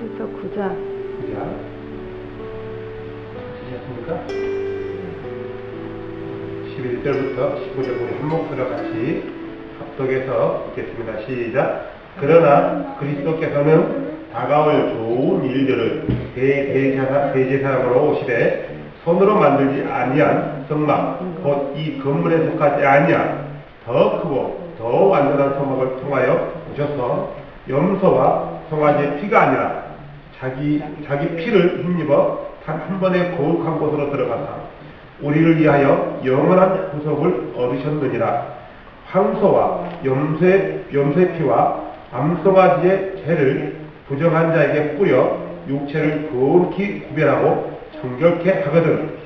히브리서 9장. 9장. 찾으셨습니까? 11절부터 15절 우리 한 목소리와 같이 합독해서 읽겠습니다. 시작. 그러나 그리스도께서는 다가올 좋은 일들을 대제사장으로 오시되 손으로 만들지 아니한 성막 곧 이 건물에 속하지 아니한 더 크고 더 완전한 성막을 통하여 오셔서 염소와 송아지의 피가 아니라 자기 피를 힘입어 단 한 번의 거룩한 곳으로 들어가사 우리를 위하여 영원한 구속을 얻으셨느니라. 황소와 염소의 피와 암송아지의 죄를 부정한 자에게 뿌려 육체를 거룩히 구별하고 정결케 하거든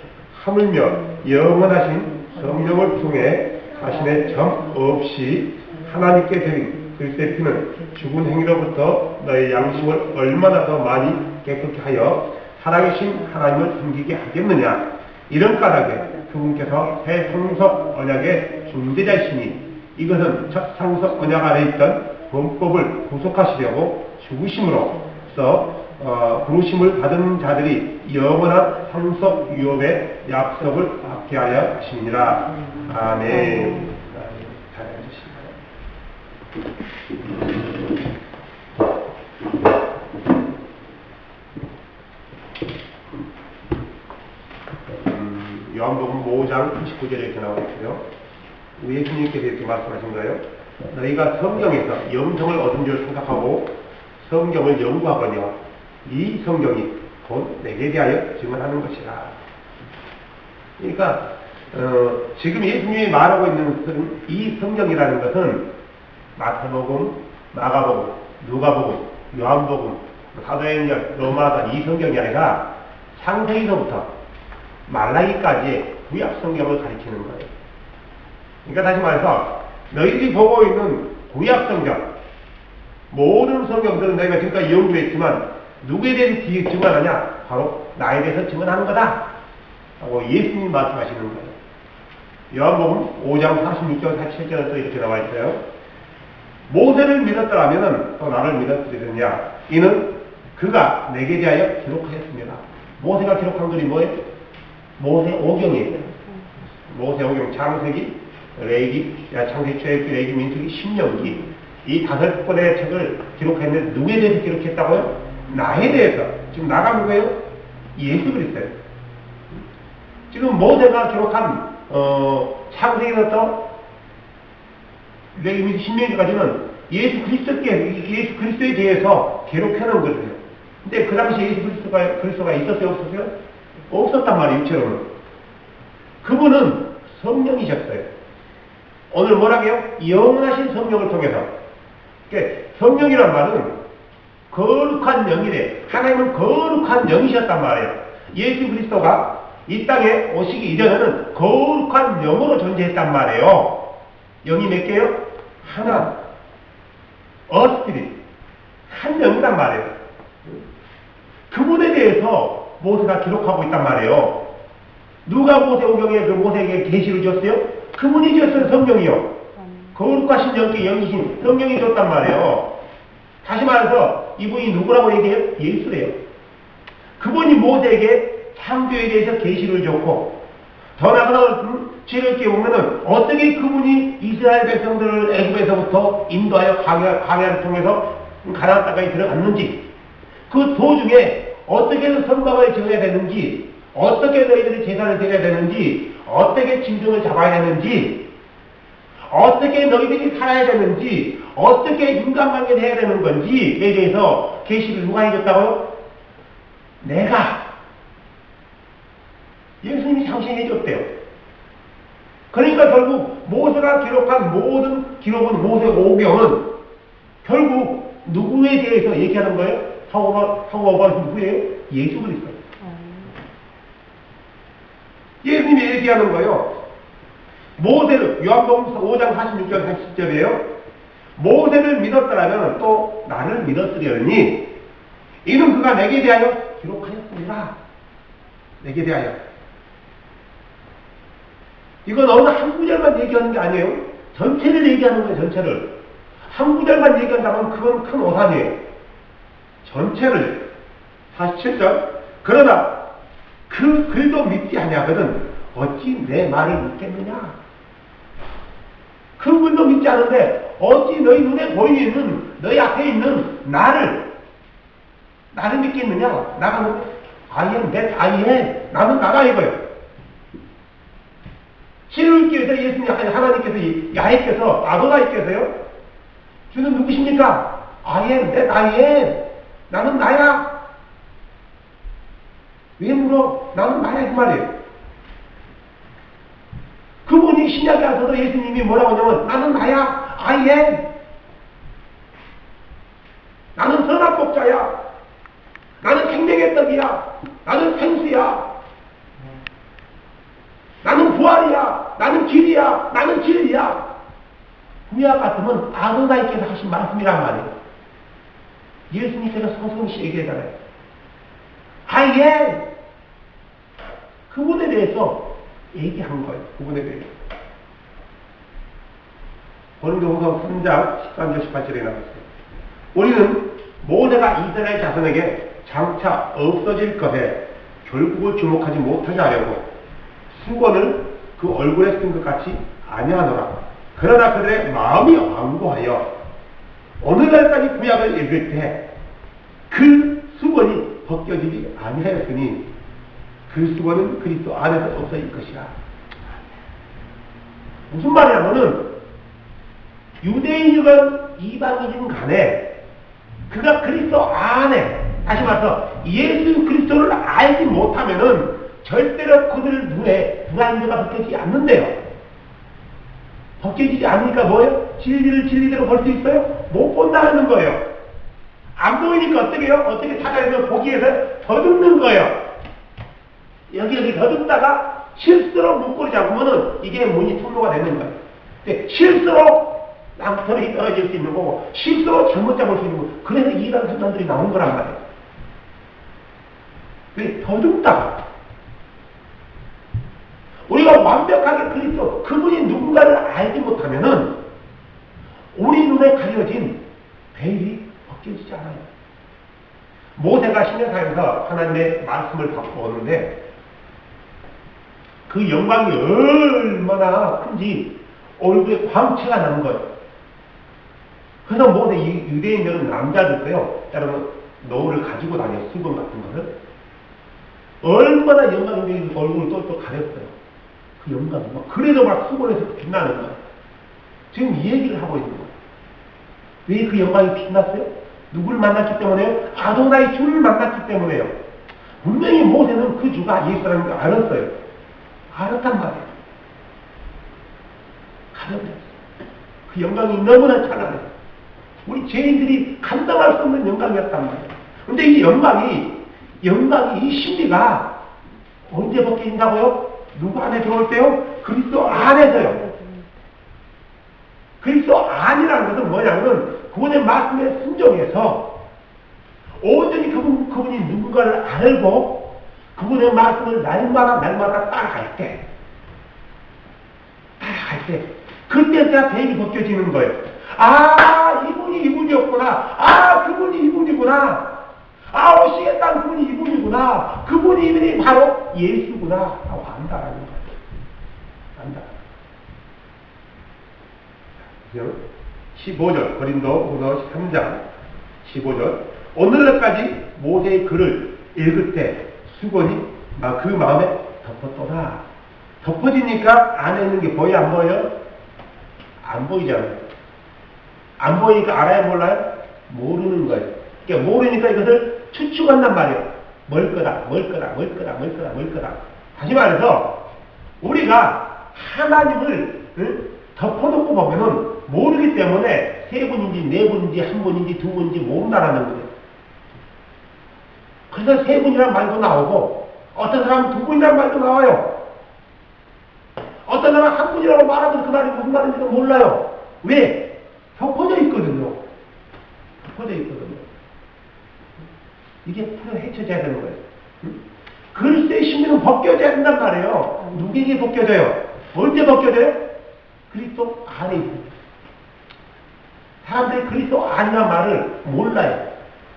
하물며 영원하신 성령을 통해 자신의 점 없이 하나님께 드린 그리스도의 피는 죽은 행위로부터 너의 양심을 얼마나 더 많이 깨끗게 하여 살아계신 하나님을 섬기게 하겠느냐. 이런 까닭에 그분께서 새 상속 언약의 중대자이시니 이것은 첫 상속 언약 아래 있던 범법을 구속하시려고 죽으심으로써 부르심을 받은 자들이 영원한 상속 유업의 약속을 받게 하여 하시니라. 아멘. 잘 해주시면 요한복음 5장 29절에 이렇게 나오고 있어요. 우리 예수님께서 이렇게 말씀하신 거예요. 너희가 성경에서 영성을 얻은 줄 생각하고 성경을 연구하거니와 이 성경이 곧 내게 대하여 증언하는 것이라. 그러니까 지금 예수님이 말하고 있는 이 성경이라는 것은 마태복음, 마가복음, 누가복음, 요한복음, 사도행전, 로마서 이 성경이 아니라 창세기서부터 말라기까지의 구약 성경을 가리키는 거예요. 그러니까 다시 말해서 너희들이 보고 있는 구약 성경, 모든 성경들은 내가 지금까지 연구했지만 누구에 대해서 증언하냐? 바로 나에 대해서 증언하는 거다 하고 예수님이 말씀하시는 거예요. 요한복음 5장 46절 47절에 또 이렇게 나와 있어요. 모세를 믿었더라면 또 나를 믿었으리느냐? 이는 그가 내게 대하여 기록하였습니다. 모세가 기록한 글이 뭐예요? 모세오경이에요. 모세오경, 창세기, 레위기, 창세기, 출애굽기, 레위기, 민수기, 신명기 이 5권의 책을 기록했는데 누구에 대해서 기록했다고요? 나에 대해서. 지금 나가 누구예요? 예수 그리스도예요. 지금 모세가 기록한 창세기부터 레위기, 민수기, 신명기까지는 예수 그리스도에 대해서 기록해놓은 거예요. 근데 그 당시 예수 그리스도가 있었어요? 없었어요? 없었단 말이에요, 육체로는. 그분은 성령이셨어요. 오늘 뭐라고요? 영원하신 성령을 통해서. 그러니까 성령이란 말은 거룩한 영이래. 하나님은 거룩한 영이셨단 말이에요. 예수 그리스도가 이 땅에 오시기 이전에는 거룩한 영으로 존재했단 말이에요. 영이 몇 개요? 하나. 어스피릿. 한 영이란 말이에요. 그분에 대해서 모세가 기록하고 있단 말이에요. 누가 모세오경에 그 모세에게 계시를 줬어요? 그분이 줬어요. 성령이요. 거룩하신 영께 영이신 성령이 줬단 말이에요. 다시 말해서 이분이 누구라고 얘기해요? 예수래요. 그분이 모세에게 창조에 대해서 계시를 줬고 더 나아가서 죄를 깨우면은 어떻게 그분이 이스라엘 백성들을 애굽에서부터 인도하여 광야를 통해서 가나안 땅까지 들어갔는지 그 도중에 어떻게 해서 선박을 지어야 되는지, 어떻게 너희들이 제사를 드려야 되는지, 어떻게 짐승을 잡아야 되는지, 어떻게 너희들이 살아야 되는지, 어떻게 인간관계를 해야 되는 건지에 대해서 계시를 누가 해줬다고요? 내가. 예수님이 당신이 해줬대요. 그러니까 결국 모세가 기록한 모든 기록은 모세오경은 결국 누구에 대해서 얘기하는 거예요? 상호가 누구예요? 예수 그리스도. 예수님이 얘기하는 거예요. 모세를, 요한복음 5장 46절 40절이에요. 모세를 믿었더라면 또 나를 믿었으려니 이는 그가 내게 대하여 기록하였습니다. 내게 대하여. 이건 어느 한 구절만 얘기하는 게 아니에요. 전체를 얘기하는 거예요. 전체를. 한 구절만 얘기한다면 그건 큰 오산이에요. 전체를 47절. 그러나 그 글도 믿지 아니하거든 어찌 내 말을 믿겠느냐. 그 글도 믿지 않은데 어찌 너희 눈에 보이는 너희 앞에 있는 나를 믿겠느냐. 나가 뭐 I am that I am. 나는 나가 이거예요. 신을께서 예수님 하나님께서 야훼께서 아도나이께서요. 주는 누구십니까? I am that I am. 나는 나야. 왜 물어? 나는 나야 그 말이에요. 그분이 신약에 와서도 예수님이 뭐라고 하냐면 나는 나야. I am. 나는 선한 목자야. 나는 생명의 떡이야. 나는 생수야. 나는 부활이야. 나는 길이야. 나는 진리야. 구약 같으면 아도나이께서 하신 말씀이란 말이에요. 예수님께서 성성씨 얘기하잖아요. I am. 그분에 대해서 얘기한 거예요. 그분에 대해서. 고린도후서 3장 13절 18절에 나왔어요. 우리는 모세가 이스라엘 자손에게 장차 없어질 것에 결국을 주목하지 못하게 하려고 수건을 그 얼굴에 쓴 것 같이 아니하노라. 그러나 그들의 마음이 완고하여 오늘날까지 구약을 읽을 때 그 수건이 벗겨지지 아니하였으니 그 수건은 그리스도 안에서 없어질 것이라. 무슨 말이냐면은 유대인이건 이방인이건 간에 그가 그리스도 안에, 다시 말해서 예수 그리스도를 알지 못하면은 절대로 그들 눈에 브라인드가 벗겨지지 않는데요. 벗겨지지 않으니까 뭐예요? 진리를 진리대로 볼 수 있어요? 못 본다는 거예요. 안 보이니까 어떻게 해요? 어떻게 찾아내서 보기 위해서 더듬는 거예요. 여기 더듬다가 실수로 문고리 잡으면은 이게 문이 통로가 되는 거예요. 근데 실수로 낭털이 떨어질 수 있는 거고 실수로 잘못 잡을 수 있는 거고 그래서 이런 순간들이 나온 거란 말이에요. 왜? 더듬다가 우리가 완벽하게 그리스도 그분이 누군가를 알지 못하면은 우리 눈에 가려진 베일이 벗겨지지 않아요. 모세가 시내산에서 하나님의 말씀을 받고 오는데 그 영광이 얼마나 큰지 얼굴에 광채가 나는 거예요. 그래서 모세 유대인들은 남자들도요, 여러분 노를 가지고 다녀 수건 같은 거를 얼마나 영광이 얼굴을 똘똘 가렸어요. 그 영광이 막 그래도 막 수건에서 빛나는 거예요. 지금 이 얘기를 하고 있는 거예요. 왜 그 영광이 빛났어요? 누구를 만났기 때문에요? 아도나이 주를 만났기 때문에요. 분명히 모세는 그 주가 예수라는 걸 알았어요. 알았단 말이에요. 가려버렸어요. 그 영광이 너무나 찬란해요. 우리 죄인들이 감당할 수 없는 영광이었단 말이에요. 근데 이 영광이 이 신비가 언제 벗겨진다고요? 누구 안에 들어올 때요? 그리스도 안에서요. 그리스도 안이라는 것은 뭐냐면 그분의 말씀에 순종해서 온전히 그분이 누군가를 알고 그분의 말씀을 날마다 따라갈 때 그때가 베일이 벗겨지는 거예요. 아, 이분이 이분이었구나. 아, 그분이 이분이구나. 아, 오시겠다는 그분이 이분이구나. 그분이 이분이 바로 예수구나 하고 안다라는 거예요. 안다. 15절 고린도후서 13장 15절 오늘날까지 모세의 글을 읽을 때 수건이 그 마음에 덮었더라. 덮어지니까 안에 있는 게 보여 안 보여요? 안 보이잖아요. 안 보이니까 알아요 몰라요? 모르는 거예요. 그러니까 모르니까 이것을 추측한단 말이에요. 뭘 거다. 다시 말해서 우리가 하나님을 덮어놓고 보면은 모르기 때문에 세 분인지 네 분인지 한 분인지 두 분인지 모른다라는 거예요. 그래서 세 분이란 말도 나오고 어떤 사람은 두 분이란 말도 나와요. 어떤 사람은 한 분이라고 말하면 그 말이 무슨 말인지도 몰라요. 왜? 덮어져 있거든요. 이게 풀어 헤쳐져야 되는 거예요. 글쎄 신비는 벗겨져야 된단 말이에요. 누구에게 벗겨져요? 언제 벗겨져요? 그리스도 안에 있어요. 사람들이 그리스도 아니란 말을 몰라요.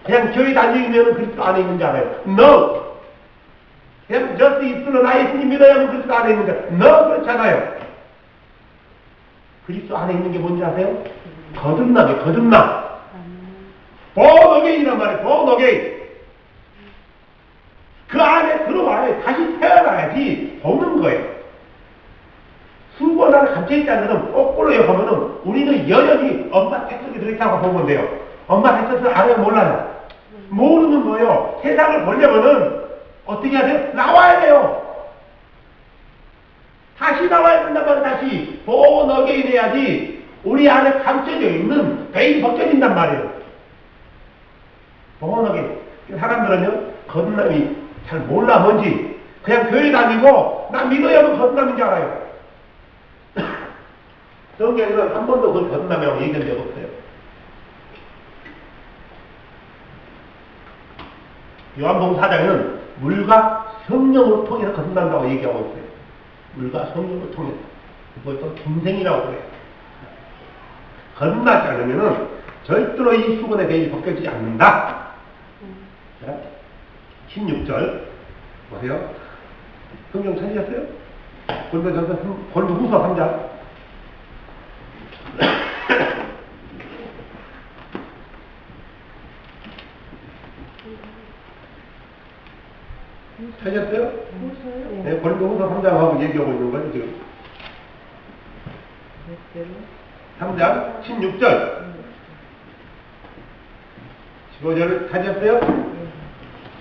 그냥 교회 다니면은 그리스도 안에 있는 줄 알아요. No. 그냥 just 입술로 나 예수님 믿어야 그리스도 안에 있는 줄 알아요. No, 그렇잖아요. 그리스도 안에 있는 게 뭔지 아세요? 거듭남이에요. 거듭남. born again이란 말이에요. born again. 그 안에 들어와야 다시 태어나야지 보는 거예요. 수고 안에 갇혀있다는 것은 거꾸로 욕하면은 우리는 여전히 엄마 뱃속에 들어있다고 보면 돼요. 엄마 뱃속에서 알아요? 몰라요? 모르는 거예요. 세상을 보려면은 어떻게 해야 돼요? 나와야 돼요. 다시 나와야 된단 말이에요. 다시 born again 해야지 우리 안에 감춰져 있는 베일이 벗겨진단 말이에요. born again. 사람들은요 거듭남이 잘 몰라 뭔지 그냥 교회 다니고 나 믿어야만 거듭남인 줄 알아요. 성경에는 한 번도 그걸 거듭남이라고 얘기한 적 없어요. 요한복음 4장에는 물과 성령을 통해서 거듭난다고 얘기하고 있어요. 물과 성령을 통해서. 그것도 중생이라고 그래요. 거듭나지 않으면은 절대로 이 수건의 베일이 벗겨지지 않는다. 자, 16절 보세요. 성경 찾으셨어요? 고린도후서 3장. 찾으셨어요? 네, 고린도후서 3장하고 얘기하고 있는 거죠 지금. 3장 16절 15절 찾으셨어요?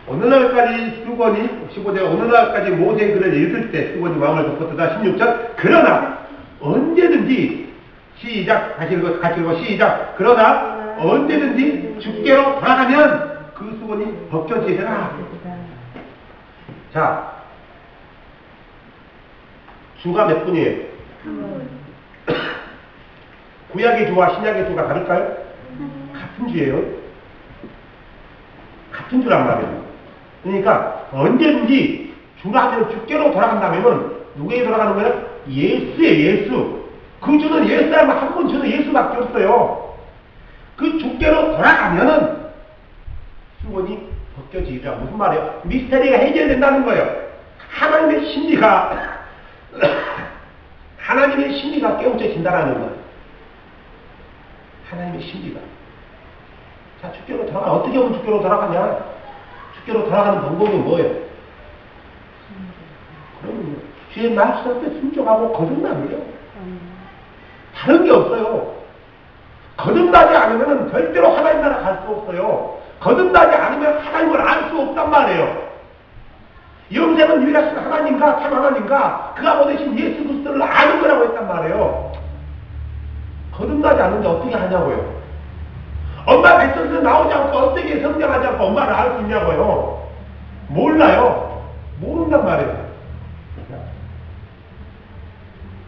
오늘날까지 수건이 15절 오늘날까지 모세의 글을 읽을 때 수건이 왕을 덮었다. 16절 그러나 언제든지 시작 다시 읽어 같이 읽어 시작 그러나 언제든지 주께로 돌아가면 그 수건이 벗겨지더라. 자 주가 몇 분이에요? 구약의 주와 신약의 주가 다를까요? 같은 주예요. 같은 주란 말이에요. 그러니까 언제든지 주라면 주께로 돌아간다면은 누구에게 돌아가는 거예요? 예수예요. 예수. 그 주는 예수라면 한 번 주는 예수밖에 없어요. 그 주께로 돌아가면은 수건이 벗겨지리라. 무슨 말이에요? 미스터리가 해결된다는 거예요. 하나님의 심리가 하나님의 심리가 깨우쳐진다라는 거예요. 하나님의 심리가. 자, 주께로 돌아가. 어떻게 하면 주께로 돌아가냐? 주께로 돌아가는 방법이 뭐예요? 그러면 주의 말씀에 순종하고 거듭나면요. 다른 게 없어요. 거듭나지 않으면 절대로 하나님 나라 갈 수 없어요. 거듭나지 않으면 하나님을 알 수 없단 말이에요. 영생은 유일하신 하나님과 참 하나님과 그가 보내신 예수 그리스도를 아는 거라고 했단 말이에요. 거듭나지 않는데 어떻게 하냐고요. 엄마 뱃속에서 나오지 않고 어떻게 성장하지 않고 엄마를 알 수 있냐고요. 몰라요. 모른단 말이에요.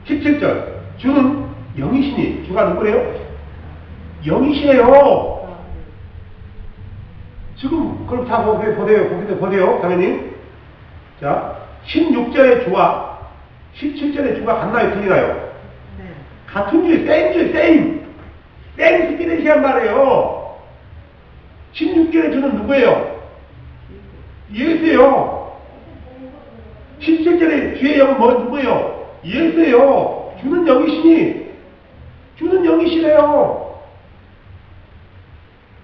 17절 주는 영이시니 주가 누구래요? 영이시래요. 지금 그럼 다 보세요. 보세요. 당연히. 자 16절의 주와 17절의 주가 같나요? 틀리나요? 네. 같은 줄, same 스피릿이란 말이에요. 16절의 주는 누구예요? 예수예요. 17절의 주의 영은 누구예요? 예수예요. 주는 영이시래요.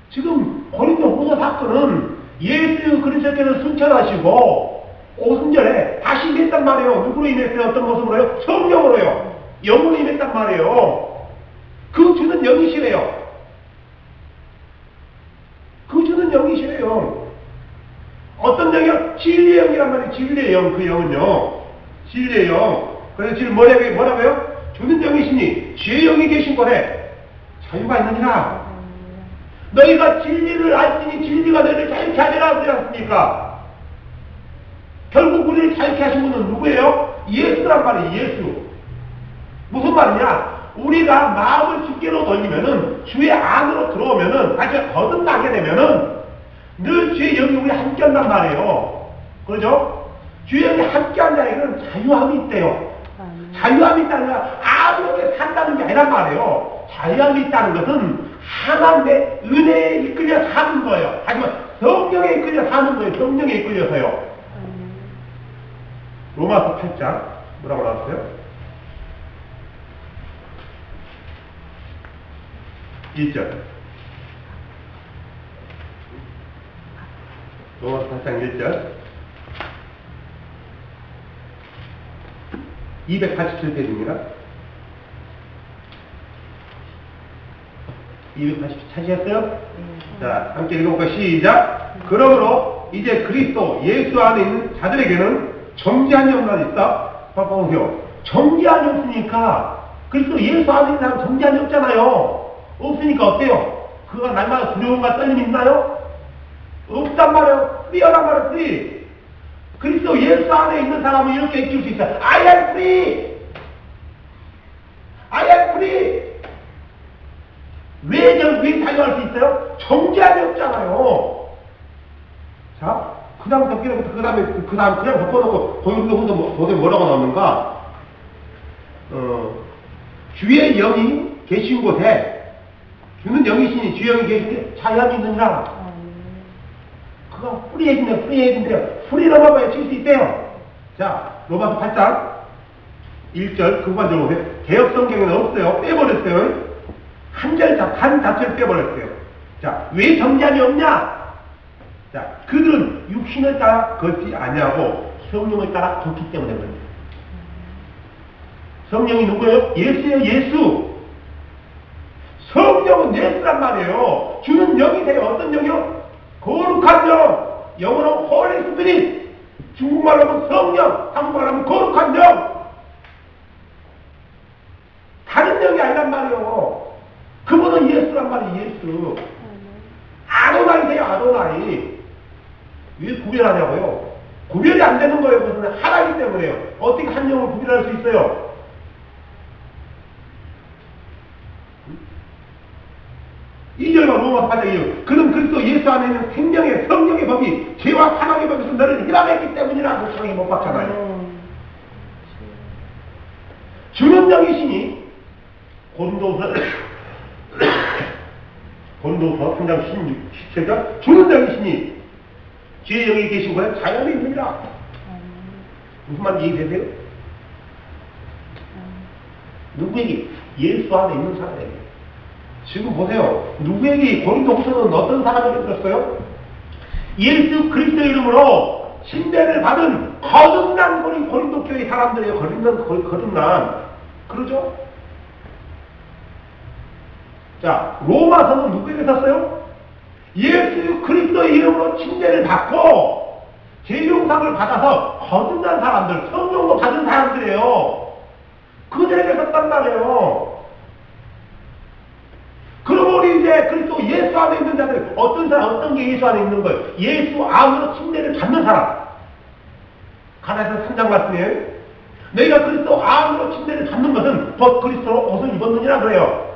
지금 고린도후서 사건은 예수 그리스도께서 순천하시고 오순절에 다시 임했단 말이에요. 누구로 임했어요? 어떤 모습으로요? 성령으로요. 영으로 임했단 말이에요. 그 주는 영이시래요. 그 주는 영이시래요. 어떤 영이요? 진리의 영이란 말이에요. 진리의 영, 그 영은요. 진리의 영. 그래서 지금 뭐라고요? 주는 영이시니 주의 영이 계신 거래. 자유가 있느니라. 너희가 진리를 알지니 진리가 너희를 자유케 하리라 그러지 않습니까? 결국 우리를 자유케 하신 분은 누구예요? 예수란 말이에요. 예수. 무슨 말이냐? 우리가 마음을 주께로 돌리면은 주의 안으로 들어오면은 다시 거듭나게 되면은 늘 주의 영이 우리 함께 한단 말이에요. 그렇죠? 주의 영이 함께 한다는 얘기는 자유함이 있대요. 자유함이 있다는 건 아무렇게 산다는 게 아니란 말이에요. 자유함이 있다는 것은 하나님의 은혜에 이끌려 사는 거예요. 하지만 성령에 이끌려 사는 거예요. 성령에 이끌려서요. 로마서 8장 뭐라고 나왔어요? 1절. 로마서 8장 1절. 287페이지입니다. 280 찾으셨어요? 자, 함께 읽어볼까요? 시작! 그러므로 이제 그리스도 예수 안에 있는 자들에게는 정죄함이 없나니 있다? 보세요. 정죄함이 없으니까 그리스도 예수 안에 있는 사람 정죄함이 없잖아요. 없으니까 어때요? 그가 날마다 두려움과 떨림이 있나요? 없단 말이에요. 프리어란 말이에요. 프리. 그리스도 예수 안에 있는 사람은 이렇게 익힐 수 있어요. I am free! I am free! 왜 자유할 수 있어요? 정죄함이 없잖아요. 자, 그 다음 덮기로부터 그 다음에 그냥 덮어놓고 도대체 뭐라고 나오는가? 주의 영이 계신 곳에 주는 영이시니 주 영이 계신 곳에 자유함이 있느니라. 그거 프리해진대요. 프리로마봐야 칠 수 있대요. 자, 로마서 8장 1절 그만 좀 보세요. 개혁 성경에는 없어요. 빼버렸어요. 한 자체를 빼버렸어요. 자, 왜 정죄함이 없냐? 자, 그들은 육신을 따라 걷지 아니하고 성령을 따라 걷기 때문에 그럽니다. 성령이 누구예요? 예수예요. 예수. 성령은 예수란 말이에요. 주는 영이세요. 어떤 영이요? 거룩한 영. 영어로 Holy Spirit. 중국말로 하면 성령, 한국말로 하면 거룩한 영. 다른 영이 아니란 말이에요. 그분은 예수란 말이에요. 예수. 아도나이세요. 아도나이. 왜 구별하냐고요? 구별이 안 되는 거예요. 그것은 하나이기 때문에요. 어떻게 한 영을 구별할 수 있어요? 이절과 로마서 8장 2절. 그는 그리스도 예수 안에 있는 생명의 성령의 법이 죄와 사망의 법에서 너를 힐함했기 때문이라 목상에 못 박잖아요. 주는 영이시니 고린도서 3장 17절 주는 영이시니 주의 영이 계신 거에 자연이 있느니라. 무슨 말인지 이해되세요? 누구에게? 예수 안에 있는 사람에게. 지금 보세요. 누구에게 고린도후서는 어떤 사람에게 들었어요? 예수 그리스도의 이름으로 신뢰를 받은 거듭난 고린도 교회 사람들이에요. 거듭난. 그러죠? 자, 로마서는 누구에게 썼어요? 예수 그리스도의 이름으로 침례를 받고 재용상을 받아서 거듭난 사람들, 성령도 받은 사람들이에요. 그들에게 썼단 말이에요. 그러면 우리 이제 그리스도 예수 안에 있는 자들, 어떤 사람, 어떤 게 예수 안에 있는 거예요? 예수 안으로 침례를 받는 사람. 가나에서 3장 말씀이에요. 너희가 그리스도 안으로 침례를 받는 것은 곧 그리스도로 옷을 입었느니라 그래요.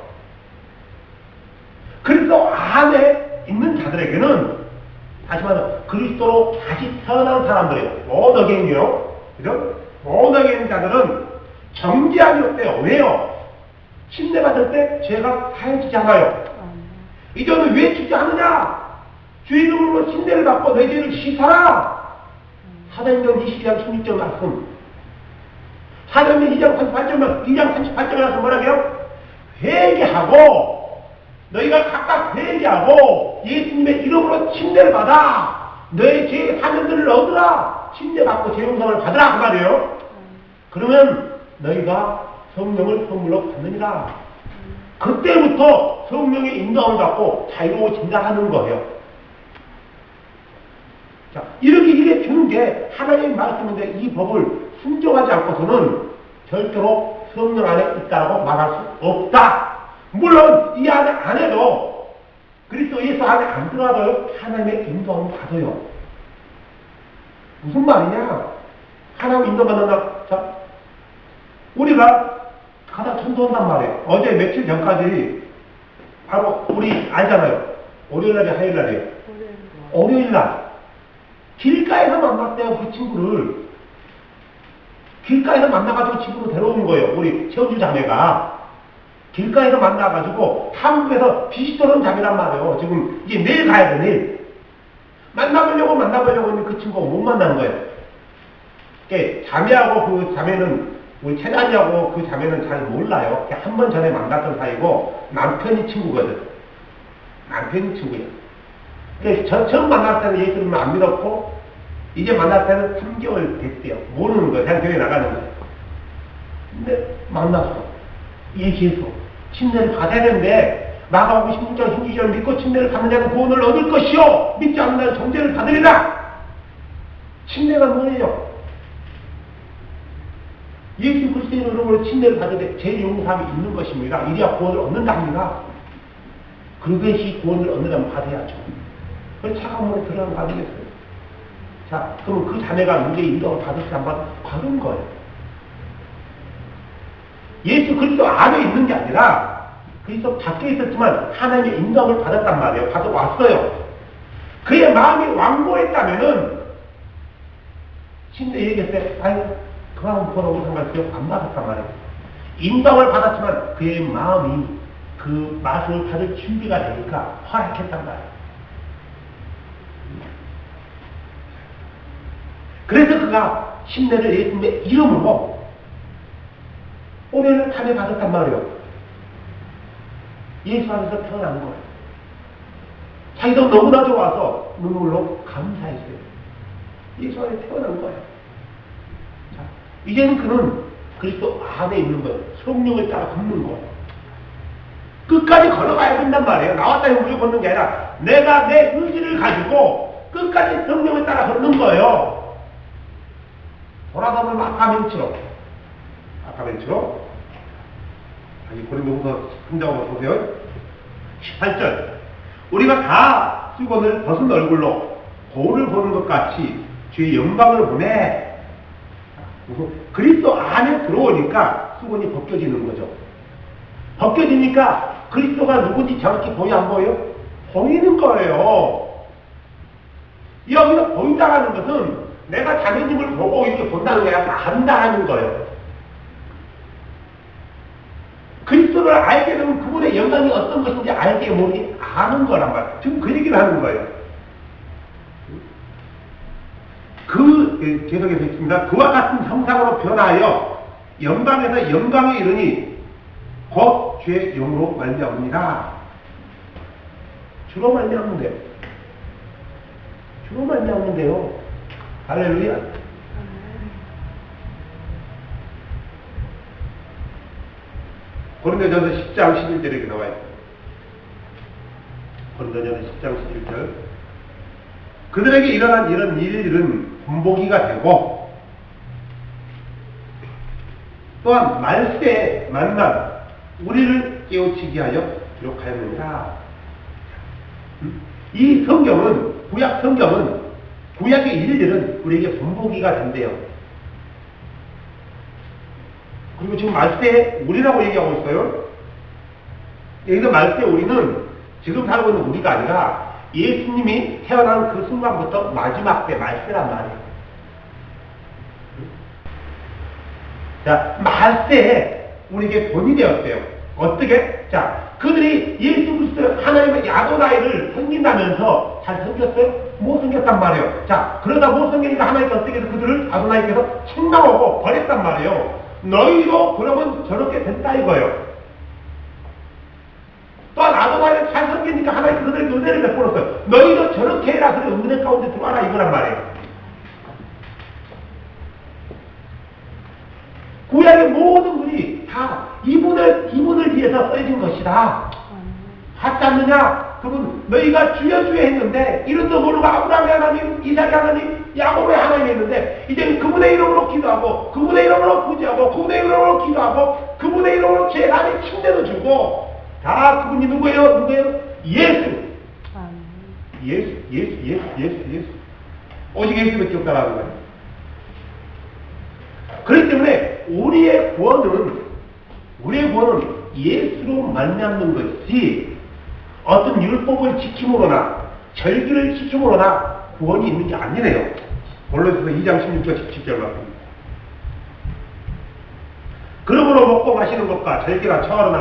그리스도 안에 있는 자들에게는 다시 말하면 그리스도로 다시 태어난 사람들이에요. 모더게인이요. 그죠? 모더게인 자들은 정죄함이 없대요. 왜요? 침례받을 때 죄가 사해지지 않아요. 이제는 왜 죽지 않느냐? 주 이름으로 침례를 받고 내 죄를 씻어라. 사도행전 22장 16절 말씀. 사도행전 2장 38절 말씀 뭐라고요? 회개하고 너희가 각각 회개하고 예수님의 이름으로 침례를 받아 너의 죄의 사면들을 얻으라. 침례받고 죄용서를 받으라 그 말이에요. 그러면 너희가 성령을 선물로 받느니라. 그때부터 성령의 인도함을 받고 자유로워진다 하는 거예요. 자, 이렇게 주는 게 하나님의 말씀인데 이 법을 순종하지 않고서는 절대로 성령 안에 있다고 말할 수 없다. 물론 이 안에 안 해도 그리스도 예수 안에 안 들어가도 하나님의 인도함을 받아요. 무슨 말이냐? 하나님 인도받는다. 자, 우리가 가다 전도한단 말이에요. 어제 며칠 전까지 바로 우리 알잖아요. 월요일날이 화요일날이에요. 월요일날 길가에서 만났대요. 그 친구를 길가에서 만나가지고 집으로 데려오는 거예요. 우리 최우주 자매가 길가에서 만나가지고 한국에서 비시도는 자매란 말이에요. 지금 이제 내일 가야 돼, 내일. 만나보려고 했는데 그 친구가 못 만난 거예요. 그러니까 자매하고 그 자매는, 우리 채단이하고 그 자매는 잘 몰라요. 한 번 전에 만났던 사이고 남편이 친구거든. 남편이 친구야. 그러니까 처음 만났을 때는 예수님을 안 믿었고 이제 만났을 때는 3개월 됐대요. 모르는 거예요. 그냥 교회 나가는 거예요. 근데 만났어. 얘기해서 침례를 받아야 되는데 마가복음 16장 16절 믿고 침례를 받는 자는 구원을 얻을 것이요 믿지 않는 자는 정죄를 받으리라. 침례가 뭐예요? 예수 그리스도의 이름으로 침례를 받을 때 죄 용서함이 있는 것입니다. 이래야 구원을 얻는답니다. 그것이 구원을 얻는다면 받아야죠. 그래서 차가운 물에 들어가면 안 되겠어요. 자, 그러면 그 자매가 문제의 인도를 받을지 안 받은 거예요. 예수 그리스도 안에 있는 게 아니라 그리스도 밖에 있었지만 하나님의 인도를 받았단 말이에요. 받아왔어요. 그의 마음이 완고했다면은 침례 얘기했을 때 아유 그만 보라고 상관없어요. 안 받았단 말이에요. 인도를 받았지만 그의 마음이 그 맛을 받을 준비가 되니까 허락했단 말이에요. 그래서 그가 침례를 예수님의 이름으로 오늘은 참여 받았단 말이에요. 예수 안에서 태어난 거예요. 자기도 너무나 좋아서 눈물로 감사했어요. 예수 안에 태어난 거예요. 자, 이제는 그는 그리스도 안에 있는 거예요. 성령을 따라 걷는 거예요. 끝까지 걸어가야 된단 말이에요. 나왔다 우리 걷는 게 아니라 내가 내 의지를 가지고 끝까지 성령을 따라 걷는 거예요. 돌아가면 아까멘치로 아니 고린도후서 3장으로 보세요. 18절 우리가 다 수건을 벗은 얼굴로 거울을 보는 것 같이 주의 영광을 보내. 그리스도 안에 들어오니까 수건이 벗겨지는 거죠. 벗겨지니까 그리스도가 누군지 정확히 보여 안 보여요? 보이는 거예요. 여기서 보인다는 것은 내가 자매님을 보고 이렇게 본다는 게 아니라 안다는 거예요. 그리스도를 알게 되면 그분의 영광이 어떤 것인지 알게 모르게 아는 거란 말이에요. 지금 그 얘기를 하는 거예요. 계속해서 있습니다. 그와 같은 형상으로 변하여 영광에서 영광에 이르니 곧 주의 영으로 말미암습니다. 주로 말미암는 데요. 주로 말미암는 데요. 할렐루야. 고린도전서 10장 11절에 이렇게 나와요. 고린도전서 10장 11절 그들에게 일어난 이런 일은 본보기가 되고 또한 말세에 만난 우리를 깨우치게 하여 기록하였느니라. 이 성경은 구약 성경은 구약의 일들은 우리에게 본보기가 된대요. 그리고 지금 말세에 우리라고 얘기하고 있어요. 여기서 말세 우리는 지금 살고 있는 우리가 아니라 예수님이 태어난 그 순간부터 마지막 때 말세란 말이에요. 자, 말세에 우리에게 본이 되었대요. 어떻게? 자, 그들이 예수 그리스도 하나님의 야도나이를 섬긴다면서 잘 섬겼어요? 못 섬겼단 말이에요. 자, 그러다 못 섬기니까 하나님께서 어떻게 해서 그들을 야도나이께서 책망하고 버렸단 말이에요. 너희도 그러면 저렇게 된다 이거예요. 또한 아도나이를 잘 섬기니까 하나님께서 그들에게 은혜를 베풀었어요. 너희도 저렇게 해라. 그래 은혜 가운데 들어와라 이거란 말이에요. 구약의 모든 분이 다 이분을 위해서 써진 것이다. 하지 않느냐? 그분 너희가 주여 주여 했는데 이름도 모르고 아브라함의 하나님, 이삭의 하나님, 야곱의 하나님 했는데 이제는 그분의 이름으로 기도하고 그분의 이름으로 구제하고 그분의 이름으로 기도하고 그분의 이름으로 제단의 침대도 주고 다 그분이 누구예요? 예수. 예수. 오직 예수밖에 없다라는 거예요. 그렇기 때문에 우리의 구원은 예수로 말미암는 것이 어떤 율법을 지킴으로나 절기를 지킴으로나 구원이 있는 게 아니래요. 본론에서 2장 16절 17절 말씀입니다. 그러므로 먹고 마시는 것과 절기나 청하로는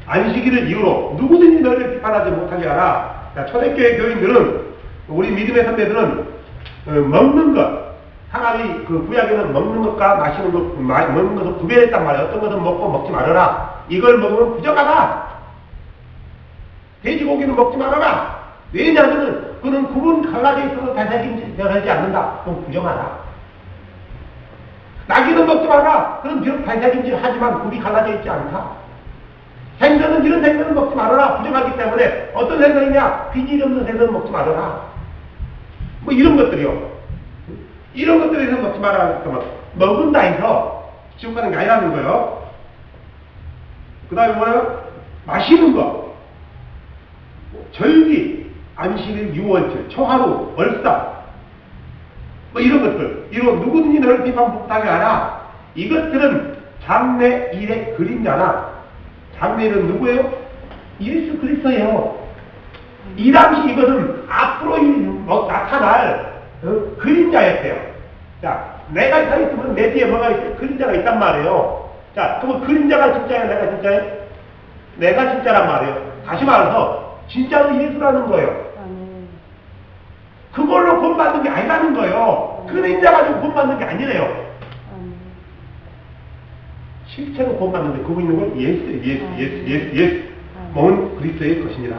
안식일을 이유로 누구든지 너희를 비판하지 못하게 하라. 자, 초대교회 교인들은, 우리 믿음의 선배들은 먹는 것, 사람이 그 구약에는 먹는 것과 마시는 것, 먹는 것을 구별했단 말이에요. 어떤 것은 먹고 먹지 말아라. 이걸 먹으면 부정하다. 돼지고기는 먹지 말아라. 왜냐하면 그는 구분 갈라져 있어서 발사김질하지 않는다. 그럼 부정하다. 나귀는 먹지 말아라. 그럼 비록 발사김질 하지만 굽이 갈라져 있지 않다. 생선은 이런 생선은 먹지 말아라. 부정하기 때문에 어떤 생선이냐? 비질 없는 생선은 먹지 말아라. 뭐 이런 것들이요. 이런 것들에서 먹지 말아라. 먹은다 해서 지옥 가는 게 아니라는 거예요. 그 다음에 뭐예요? 마시는 거. 절기, 안식일, 유월절, 초하루, 월사. 뭐 이런 것들. 이런 누구든지 너를 비판 못하게 하라. 이것들은 장래일의 그림자나, 장래일은 누구예요? 예수 그리스도예요. 이 당시 이것은 앞으로 나타날 그림자였어요. 자, 내가 서 있으면 내 뒤에 뭐가 있어요? 그림자가 있단 말이에요. 자, 그러면 그림자가 진짜예요? 내가 진짜예요? 내가 진짜란 말이에요. 다시 말해서 진짜로 예수라는 거예요. 그걸로 본받는 게 아니라는 거예요. 그림자 가지고 본받는 게 아니래요. 실제로 본받는데 그거 있는 건 예수. 몸은 그리스도의 것이니라.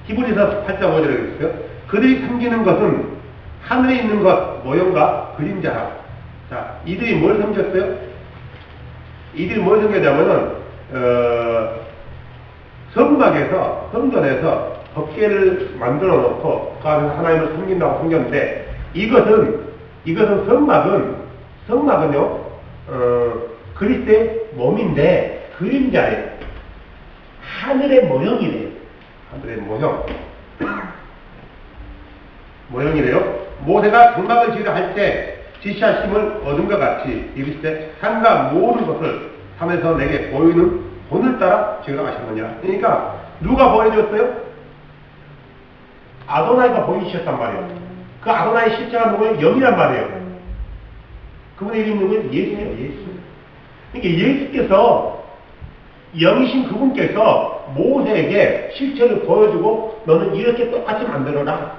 히브리서 8장 5절에 있어요. 그들이 섬기는 것은 하늘에 있는 것, 모형과 그림자라. 자, 이들이 뭘 섬겼어요? 이들이 뭘 섬겼냐면은, 성막에서, 성전에서 법궤를 만들어 놓고, 그 안에서 하나님을 섬긴다고 섬겼는데, 이것은 성막은요, 그리스도의 몸인데, 그림자예요. 하늘의 모형이래요. 하늘의 모형. 모형이래요. 모세가 성막을 지으려 할 때 지시하심을 얻은 것 같이 이르시되 산과 모든 것을 산에서 내게 보이는 본을 따라 지으라 하셨느니라. 그러니까 누가 보여줬어요? 아도나이가 보여주셨단 말이에요. 그 아도나이 실제가 누구예요? 영이란 말이에요. 그분의 이름이 누구예요? 예수예요. 예수. 그러니까 예수께서, 영이신 그분께서 모세에게 실체를 보여주고 너는 이렇게 똑같이 만들어라.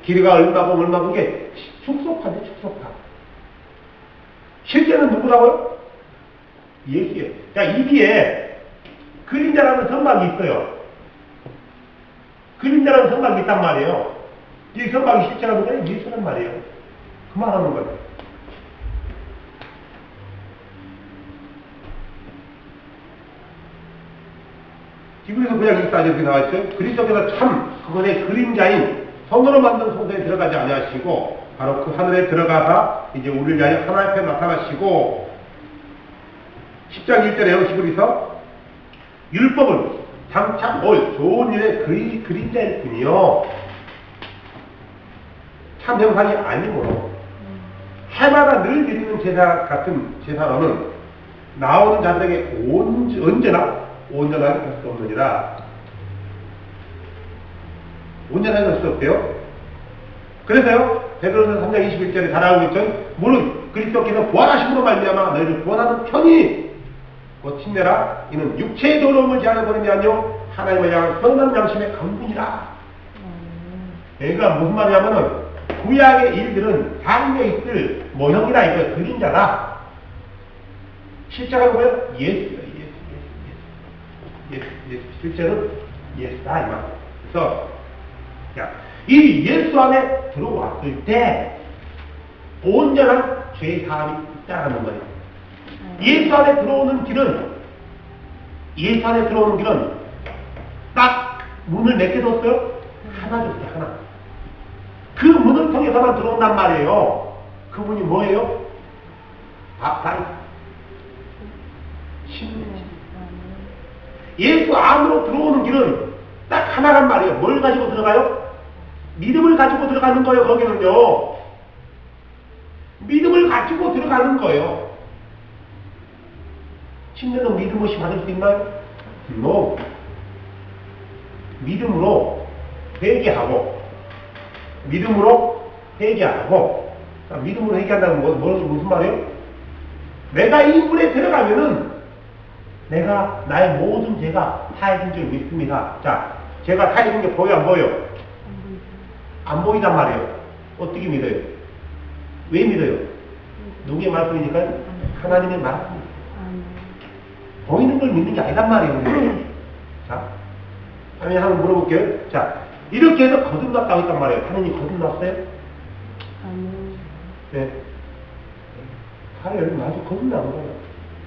길이가 얼마고 게 축소판이에요. 축소판. 실제는 누구라고요? 예수예요. 자, 이 뒤에 그림자라는 성막이 있어요. 그림자라는 성막이 있단 말이에요. 이 성막이 실제가 누구예요? 예수란 말이에요. 그 말하는 거예요. 히브리서 9장 24절 이렇게 나와있죠. 그리스도께서 참 그분의 그림자인 성으로 만든 성소에 들어가지 아니하시고 바로 그 하늘에 들어가사 이제 우리를 위하여 하나님 앞에 나타나시고 10장 1절에요. 히브리서 율법은 장차 올 좋은 일의 그림자일 뿐이요 참 형상이 아니므로 해마다 늘 드리는 제사 같은 제사로는 나오는 자들에게 언제나 온전하게 할 수 없느니라. 온전하게 할 수 없대요. 그래서요, 베드로서 3장 21절에 잘 알고 있죠. 물론 그리스도께서 부활하심으로 말미암아 너희를 구원하는 편이 곧 침례라. 이는 육체의 더러움을 제하여 버림이 아니요 하나님을 향한 선한 양심의 강분이라. 그러니까 무슨 말이냐면은 구약의 일들은 장래 있을 모형이라 이거 그림자다. 실제가 뭐예요? 예수예요. 예수. 실제는 예수다 이 말. 그래서 이 예수 안에 들어왔을 때 온전한 죄 사함이 있다는 거예요. 예수 안에 들어오는 길은 딱 문을 몇 개 줬어요? 하나 줬어요. 하나. 그 문을 통해서만 들어온단 말이에요. 그 문이 뭐예요? 밥상. 신문이지. 예수 안으로 들어오는 길은 딱 하나란 말이에요. 뭘 가지고 들어가요? 믿음을 가지고 들어가는 거예요. 거기는요. 믿음을 가지고 들어가는 거예요. 침례는 믿음 없이 받을 수 있나요? No. 믿음으로 회개하고 믿음으로 회개한다는 건 무슨 말이에요? 내가 이 물에 들어가면은 내가 나의 모든 죄가 사해진 줄 믿습니다. 자, 제가 사해진 게 보여 안 보여? 안 보이단 말이에요. 어떻게 믿어요? 왜 믿어요? 누구의 말씀이니까? 하나님의 말씀입니다. 보이는 걸 믿는 게 아니란 말이에요. 자, 하나님 한번 물어볼게요. 자, 이렇게 해서 거듭났다고 했단 말이에요. 하나님 거듭났어요? 네. 하나님 아주 거듭난 거예요.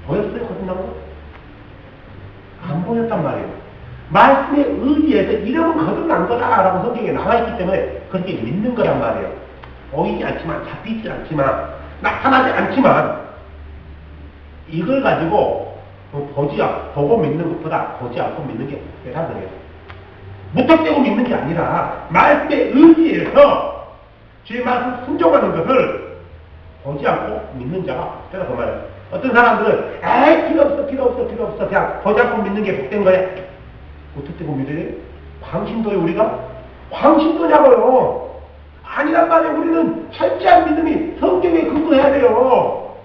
보였어요? 거듭난 거? 안 보였단 말이에요. 말씀에 의지해서 이러면 거듭난 거다라고 성경에 나와있기 때문에 그렇게 믿는 거란 말이에요. 보이지 않지만, 잡히지 않지만, 나타나지 않지만, 이걸 가지고 보고 믿는 것보다 보지 않고 믿는 게 대단한 거예요. 무턱대고 믿는 게 아니라 말씀에 의지해서 주의 말씀 순종하는 것을 보지 않고 믿는 자가 제가 그 말이에요. 어떤 사람들은 에이 필요 없어 그냥 보지 않고 믿는 게 복된 거야. 무턱대고 믿어요? 광신도요 우리가? 광신도냐고요. 아니란 말이에요. 우리는 철저한 믿음이 성경에 근거해야 돼요.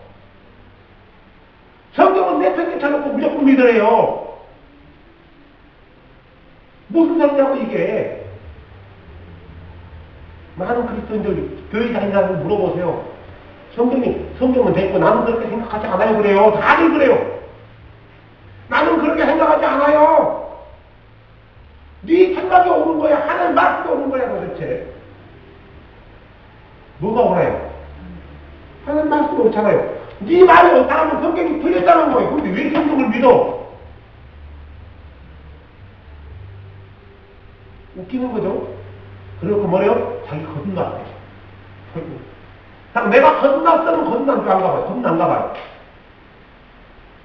성경은 내팽개 쳐놓고 무조건 믿으래요. 무슨 소리냐고 이게. 많은 그리스도인들 교회 다니는 사람들 물어보세요. 성경은 됐고 나는 그렇게 생각하지 않아요 그래요. 다들 그래요. 나는 그렇게 생각하지 않아요. 네 생각이 오는 거야. 하나님 말씀이 오는 거야 도대체. 뭐가 오나요? 하나님 말씀이 옳잖아요. 네 말이 옳다면 성경이 틀렸다는 거예요. 근데 왜 성경을 믿어? 웃기는 거죠. 그리고 뭐래요? 자기 거듭났대. 내가 거듭났으면 거듭난 줄 안가 봐요. 거듭난가 봐요.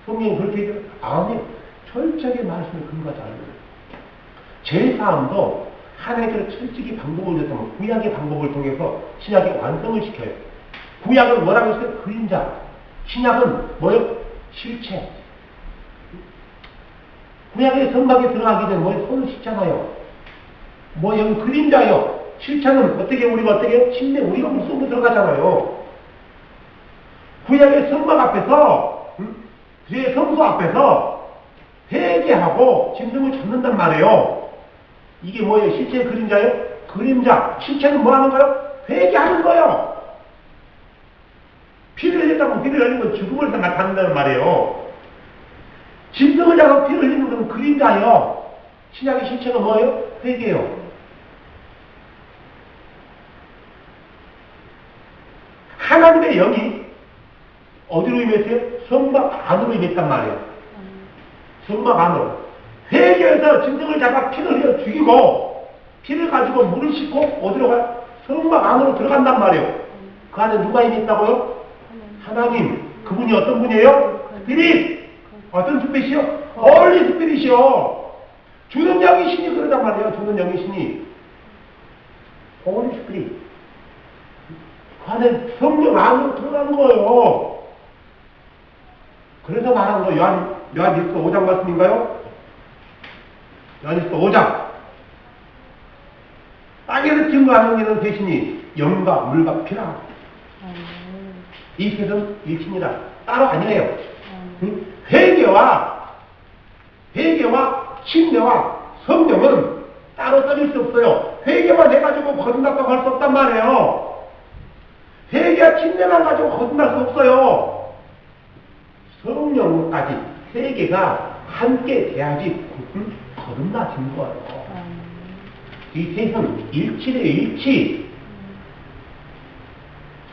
성경이 그렇게 얘기해요? 아니요. 철저하게 말씀을 근거하지 않아요. 제사함도 하나님께서 철저히 방법을 줬다면 구약의 방법을 통해서 신약의 완성을 시켜요. 구약은 뭐라고 했어요? 그림자. 신약은 뭐요? 실체. 구약의 성막에 들어가기 전에 뭐예요? 손을 씻잖아요. 뭐 여기 그림자요. 실체는 어떻게 우리가 어떻게 해요? 침대 우리가 물속으로 들어가잖아요. 구약의 성막 앞에서 주의 성소 앞에서 회개하고 짐승을 잡는단 말이에요. 이게 뭐예요? 실체의 그림자요? 그림자. 실체는 뭐 하는 거예요? 회개하는 거예요. 피를 흘린다면 피를 흘리는 건 죽음을 나타낸다는 말이에요. 짐승을 잡아서 피를 흘리는 건 그림자예요. 신약의 실체는 뭐예요? 회개예요. 하나님의 영이 어디로 임했어요? 성막 안으로 임했단 말이에요. 성막 안으로. 회개해서 짐승을 잡아 피를 흘려 죽이고 피를 가지고 물을 씻고 어디로 가요? 성막 안으로 들어간단 말이에요. 그 안에 누가 임했다고요? 하나님. 그분이 어떤 분이에요? 스피릿. 어떤 스피릿이요? 홀리 스피릿이요. 주는 영이 신이 그러단 말이에요. 주는 영이 신이. 홀리 스피릿. 그 안에 성령 안으로 들어가는 거예요. 그래서 말하는 거 요한일서 5장 말씀인가요? 요한일서 5장. 땅에서 증거하는 이는 대신이 영과 물과 피라. 이 셋은 일신이라. 따로 아니에요. 회개와 침례와 성령은 따로 떠질 수 없어요. 회개만 해가지고 거듭났다고 할 수 없단 말이에요. 회개와 침례만 가지고 거듭날 수 없어요. 성령까지 세 개가 함께 돼야지 거듭나진 거예요. 이 셋은 일치래요. 일치.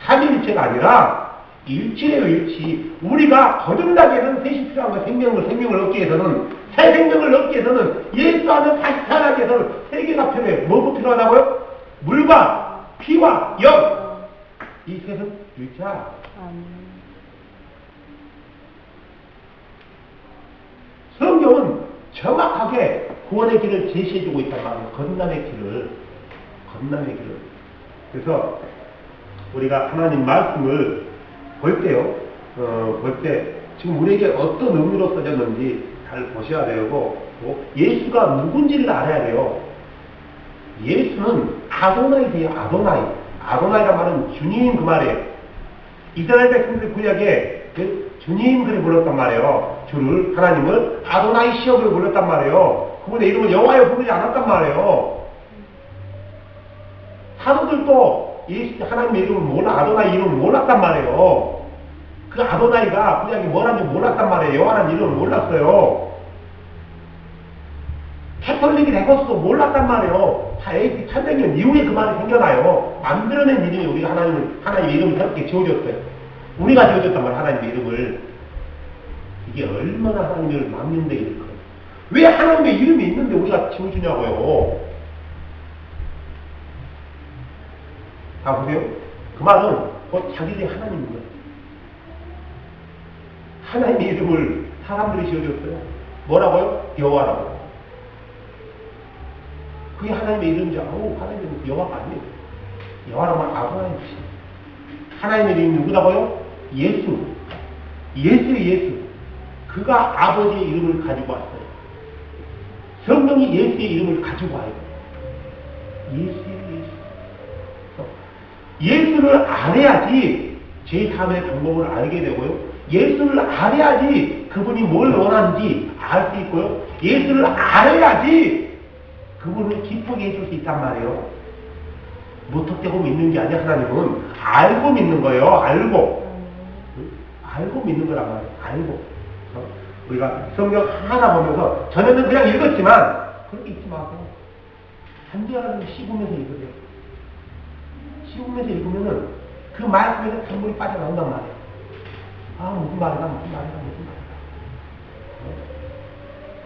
삼위일체가 아니라 일치래요. 일치. 우리가 거듭나게 해서는 셋이 필요한 거예요. 생명을 얻기 위해서는, 새 생명을 얻기 위해서는, 예수 안에 다시 살아가기 위해서는 세 개가 필요해요. 뭐가 필요하다고요? 물과 피와 영. 이 셋은 일치야. 성경은 정확하게 구원의 길을 제시해주고 있단 말이에요. 거듭남의 길을. 그래서 우리가 하나님 말씀을 볼 때요, 볼 때 지금 우리에게 어떤 의미로 써졌는지 잘 보셔야 되고, 예수가 누군지를 알아야 돼요. 예수는 아도나이세요. 아도나이란 말은 주님 그 말이에요. 이스라엘 백성들 구약에 주님 그래 불렀단 말이에요. 주를 하나님을 아도나이 시어 그래 불렀단 말이에요. 그분의 이름을 여호와여 부르지 않았단 말이에요. 사도들도 예수 하나님의 이름을 몰라 아도나이 이름을 몰랐단 말이에요. 그 아도나이가 그냥 뭐라는지 몰랐단 말이에요. 여호와라는 이름을 몰랐어요. 캐톨릭이 되고서도 몰랐단 말이에요. 다 AD 1100년 이후에 그 말이 생겨나요. 만들어낸 이름이 우리가 하나님의 이름을 새롭게 지어줬어요. 우리가 지어줬단 말이에요. 하나님의 이름을. 이게 얼마나 하나님을 막는데 이럴까. 왜 하나님의 이름이 있는데 우리가 지어주냐고요. 다 보세요. 그 말은 곧 자기들이 하나님인 거예요. 하나님의 이름을 사람들이 지어줬어요. 뭐라고요? 여호와라고. 그게 하나님의 이름이죠. 하나님의 이름은 여호와가 아니에요. 여호와라면 아브라함이지. 하나님의 이름이 누구라고요? 예수. 예수. 그가 아버지의 이름을 가지고 왔어요. 성령이 예수의 이름을 가지고 와요. 예수. 예수를 알아야지 제3의 방법을 알게 되고요. 예수를 알아야지 그분이 뭘 원하는지 알 수 있고요. 예수를 알아야지 그분을 기쁘게 해줄 수 있단 말이에요. 무턱대고 믿는 게 아니야. 하나님은 알고 믿는 거예요. 알고 믿는 거란 말이에요. 알고. 우리가 성경 하나 보면서 전에는 그냥 읽었지만 그렇게 읽지 마세요. 한절하는 씹으면서 읽으세요. 씹으면서 읽으면은 그 말씀에서 선물이 빠져나온단 말이에요. 무슨 말이다.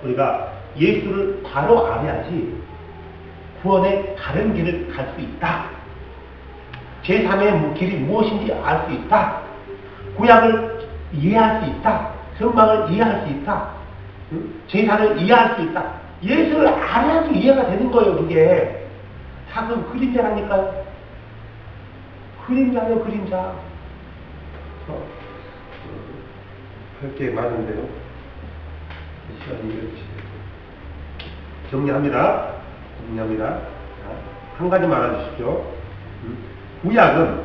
우리가 예수를 바로 알아야지 구원의 다른 길을 갈 수 있다. 제3의 길이 무엇인지 알 수 있다. 구약을 이해할 수 있다. 성막을 이해할 수 있다. 제4를 이해할 수 있다. 예수를 알아야지 이해가 되는 거예요. 그게 다 그 그림자라니까요. 그림자요, 그림자. 그렇게 많은데요. 시간이 이렇지. 정리합니다. 한 가지만 알아주십시오. 구약은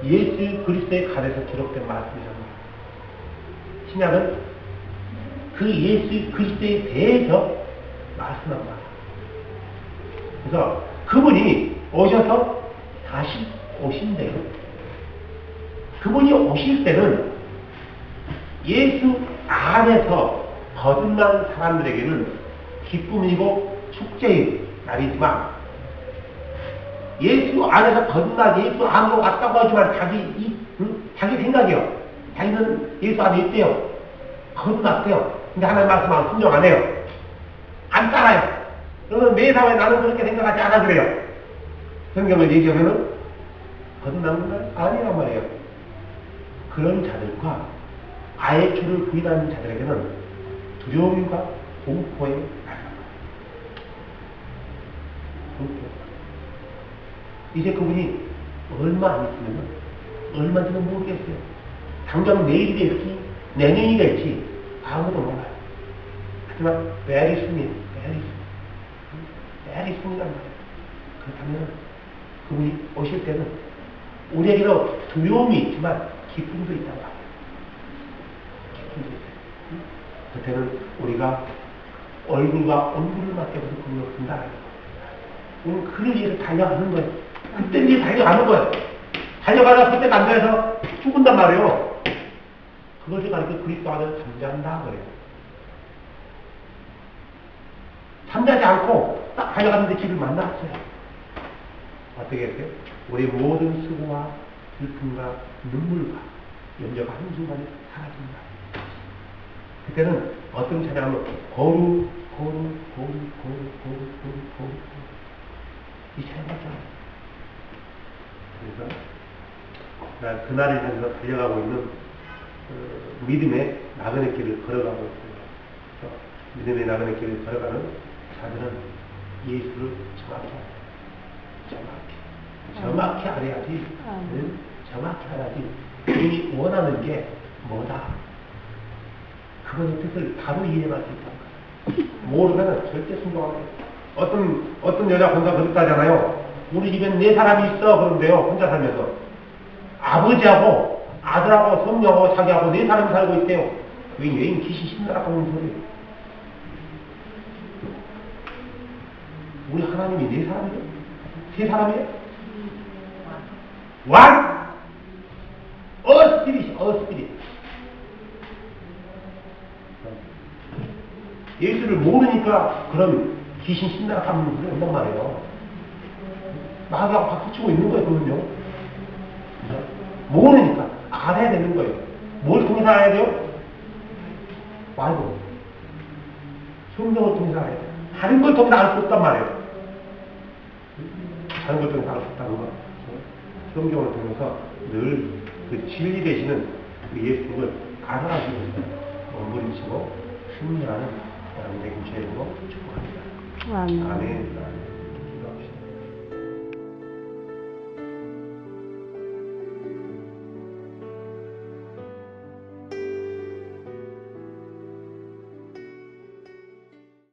예수 그리스도의 칼에서 기록된 말씀이랍니다. 신약은 그 예수 그리스도에 대해서 말씀한 말. 그래서 그분이 오셔서 다시 오신대요. 그분이 오실 때는 예수 안에서 거듭난 사람들에게는 기쁨이고 축제의 날이지만 예수 안에서 거듭난 예수 안으로 왔다고 하지만 자기 생각이요. 자기는 예수 안에 있대요. 거듭났대요. 근데 하나님 말씀하고 순종 안 해요. 안 따라요. 그러면 내 사회 나는 그렇게 생각하지 않아 그래요. 성경을 얘기하면은 거듭난 건 아니란 말이에요. 그런 자들과 아예 주를 부인하는 자들에게는 두려움과 공포의 날입니다. 공포. 이제 그분이 얼마 안 있으면 얼마인지는 모르겠어요. 당장 내일이 될지 내년이 될지 아무도 몰라요. 하지만 very soon이란 말이에요. 그렇다면 그분이 오실 때는 우리에게는 두려움이 있지만 기쁨도 있단 말이에요. 기쁨도 있어요. 그때는 우리가 얼굴과 얼굴을 맞대고서 그분이 없습니다. 우리는 그를 위해서 달려가는 거예요. 그때 이제 달려가는 거예요. 달려가다가 그때 남자에서 죽은단 말이에요. 그것을 가리켜 그리스도 안에서 잠잔다 그래요. 잠자지 않고 딱 달려갔는데 길을 만났어요. 어떻게 했어요? 우리 모든 수고와 슬픔과 눈물과 염려가 한순간에 사라진다. 그때는 어떤 찬양은 고루 이 찬양밖에 안 해요. 그래서 그날을 향해서 달려가고 있는 믿음의 나그네 길을 걸어가고 있어요. 믿음의 나그네 길을 걸어가는 자들은 예수를 정확히 알아야지. 정확히 알아야지. 그분이 원하는 게 뭐다. 그것의 뜻을 바로 이해할 수 있다는 거예요. 모르면 절대 순종 안 해요. 어떤 여자 혼자 그랬다잖아요. 우리 집엔 4사람이 있어. 그런데요. 혼자 살면서. 아버지하고 아들하고 성녀하고 자기하고 네 사람이 살고 있대요. 왜 귀신 신나라고 하는 소리예요. 우리 하나님이 네 사람이에요? 세 사람이에요? 원! 스피릿. 예수를 모르니까 그런 귀신 신나라 하는 소리 한단 말이에요. 마귀하고 박수치고 있는 거예요, 그러면요. 모르니까 알아야 되는 거예요. 뭘 통해서 알아야 돼요? 바이블. 성경을 통해서 알아야 돼요. 다른 걸 통해서 알 수 없단 말이에요. 다른 걸 통해서 알 수 없다는 거. 성경을 통해서 늘 그 진리 되시는 그 예수님을 알아가시고 몸부림치고 승리하는 여러분의 구체적으로 축복합니다. 아멘.